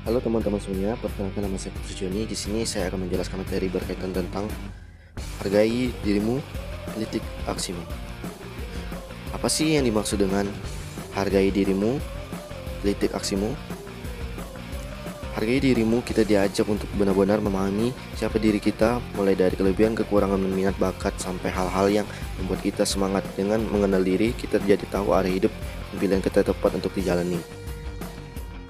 Halo teman-teman semuanya, perkenalkan nama saya Putri Joni. Di sini saya akan menjelaskan materi berkaitan tentang hargai dirimu, kritik aksimu. Apa sih yang dimaksud dengan hargai dirimu, kritik aksimu? Hargai dirimu, kita diajak untuk benar-benar memahami siapa diri kita, mulai dari kelebihan, kekurangan, minat, bakat, sampai hal-hal yang membuat kita semangat. Dengan mengenal diri, kita jadi tahu arah hidup dan pilihan kita tepat untuk dijalani.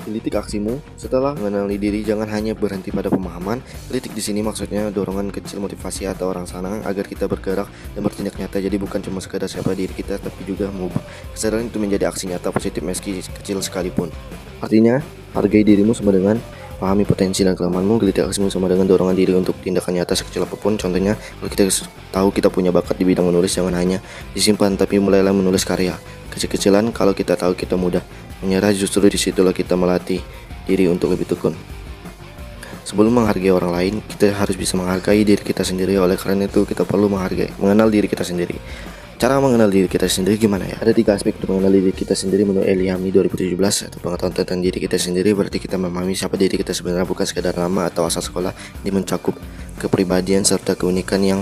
Kritik aksimu. Setelah mengenali diri, jangan hanya berhenti pada pemahaman. Kritik di sini maksudnya dorongan kecil, motivasi atau rangsang agar kita bergerak dan bertindak nyata. Jadi bukan cuma sekedar siapa diri kita, tapi juga mengubah kesadaran itu menjadi aksi nyata positif meski kecil sekalipun. Artinya, hargai dirimu sama dengan pahami potensi dan kelemahanmu. Kritik aksimu sama dengan dorongan diri untuk tindakan nyata sekecil apapun. Contohnya, kalau kita tahu kita punya bakat di bidang menulis, jangan hanya disimpan, tapi mulailah menulis karya kecil-kecilan. Kalau kita tahu kita mudah menyerah, justru disitulah kita melatih diri untuk lebih tekun. Sebelum menghargai orang lain, kita harus bisa menghargai diri kita sendiri. Oleh karena itu, kita perlu mengenal diri kita sendiri. Cara mengenal diri kita sendiri gimana ya? Ada 3 aspek untuk mengenal diri kita sendiri menurut Eliami 2017. Atau pengetahuan tentang diri kita sendiri berarti kita memahami siapa diri kita sebenarnya, bukan sekadar nama atau asal sekolah. Ini mencakup kepribadian serta keunikan yang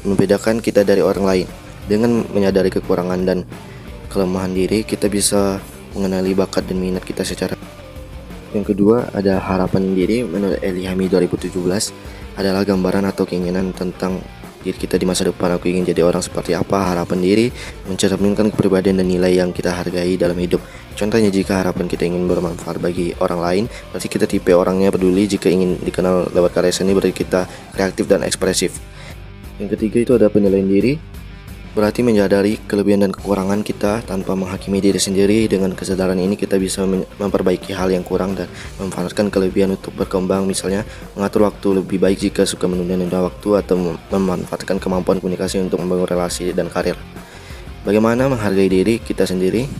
membedakan kita dari orang lain. Dengan menyadari kekurangan dan kelemahan diri, kita bisa mengenali bakat dan minat kita secara. Yang kedua, ada harapan diri. Menurut Eliami 2017 adalah gambaran atau keinginan tentang diri kita di masa depan. Aku ingin jadi orang seperti apa. Harapan diri mencerminkan kepribadian dan nilai yang kita hargai dalam hidup. Contohnya, jika harapan kita ingin bermanfaat bagi orang lain, berarti kita tipe orangnya peduli. Jika ingin dikenal lewat karya seni, berarti kita kreatif dan ekspresif. Yang ketiga itu ada penilaian diri. Berarti menyadari kelebihan dan kekurangan kita tanpa menghakimi diri sendiri. Dengan kesadaran ini kita bisa memperbaiki hal yang kurang dan memanfaatkan kelebihan untuk berkembang. Misalnya mengatur waktu lebih baik jika suka menunda-nunda waktu, atau memanfaatkan kemampuan komunikasi untuk membangun relasi dan karir. Bagaimana menghargai diri kita sendiri?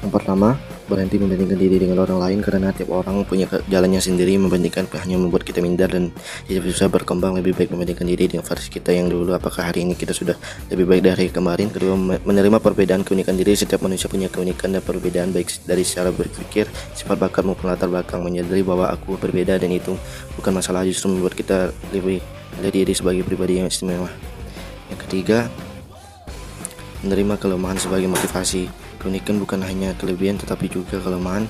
Yang pertama, berhenti membandingkan diri dengan orang lain, karena tiap orang punya jalannya sendiri. Membandingkan hanya membuat kita minder dan tidak bisa berkembang. Lebih baik membandingkan diri dengan versi kita yang dulu. Apakah hari ini kita sudah lebih baik dari kemarin? Kedua, menerima perbedaan keunikan diri. Setiap manusia punya keunikan dan perbedaan, baik dari secara berpikir, sifat, bakat maupun latar belakang. Menyadari bahwa aku berbeda dan itu bukan masalah, justru membuat kita lebih melihat diri sebagai pribadi yang istimewa. Yang ketiga, menerima kelemahan sebagai motivasi. Keunikan bukan hanya kelebihan tetapi juga kelemahan.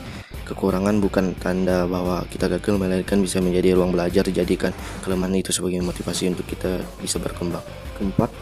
Kekurangan bukan tanda bahwa kita gagal, melainkan bisa menjadi ruang belajar. Jadikan kelemahan itu sebagai motivasi untuk kita bisa berkembang. Keempat,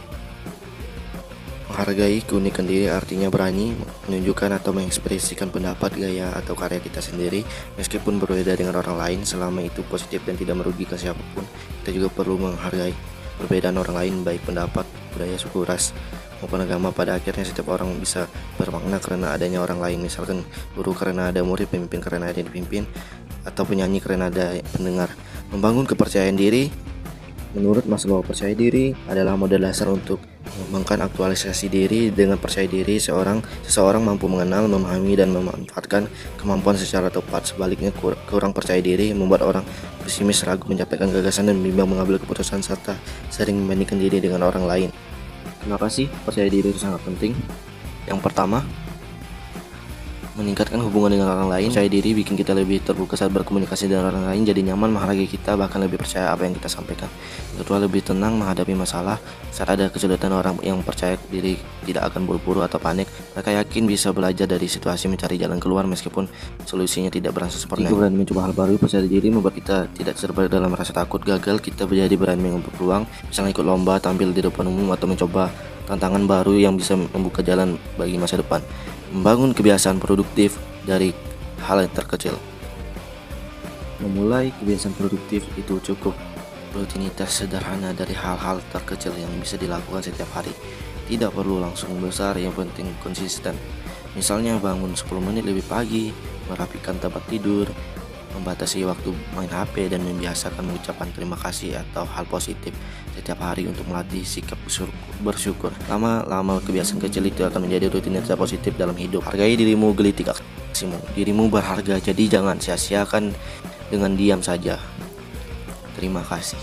menghargai keunikan diri artinya berani menunjukkan atau mengekspresikan pendapat, gaya, atau karya kita sendiri meskipun berbeda dengan orang lain. Selama itu positif dan tidak merugikan siapapun, kita juga perlu menghargai perbedaan orang lain, baik pendapat, budaya, suku, ras, maupun agama. Pada akhirnya setiap orang bisa bermakna karena adanya orang lain. Misalkan guru karena ada murid, pemimpin karena ada yang dipimpin, atau penyanyi karena ada pendengar. Membangun kepercayaan diri. Menurut Maslow, percaya diri adalah modal dasar untuk mengembangkan aktualisasi diri. Dengan percaya diri, seseorang mampu mengenal, memahami, dan memanfaatkan kemampuan secara tepat. Sebaliknya, kurang percaya diri membuat orang pesimis, ragu menyampaikan gagasan, dan bimbang mengambil keputusan, serta sering membandingkan diri dengan orang lain. Kenapa sih percaya diri itu sangat penting? Yang pertama, meningkatkan hubungan dengan orang lain. Percaya diri bikin kita lebih terbuka saat berkomunikasi dengan orang lain, jadi nyaman menghargai kita, bahkan lebih percaya apa yang kita sampaikan. Yang kedua, lebih tenang menghadapi masalah. Saat ada kesulitan, orang yang percaya diri tidak akan buru-buru atau panik. Mereka yakin bisa belajar dari situasi, mencari jalan keluar meskipun solusinya tidak berhasil sempurna. Berani mencoba hal baru. Percaya diri membuat kita tidak terjebak dalam rasa takut gagal. Kita menjadi berani mengambil peluang, misalnya ikut lomba, tampil di depan umum, atau mencoba tantangan baru yang bisa membuka jalan bagi masa depan. Membangun kebiasaan produktif dari hal yang terkecil. Memulai kebiasaan produktif itu cukup rutinitas sederhana dari hal-hal terkecil yang bisa dilakukan setiap hari. Tidak perlu langsung besar, yang penting konsisten. Misalnya bangun 10 menit lebih pagi, merapikan tempat tidur, membatasi waktu main HP, dan membiasakan mengucapkan terima kasih atau hal positif setiap hari untuk melatih sikap bersyukur. Lama-lama kebiasaan kecil itu akan menjadi rutinitas positif dalam hidup. Hargai dirimu, kritik aksimu. Dirimu berharga, jadi jangan sia-siakan dengan diam saja. Terima kasih.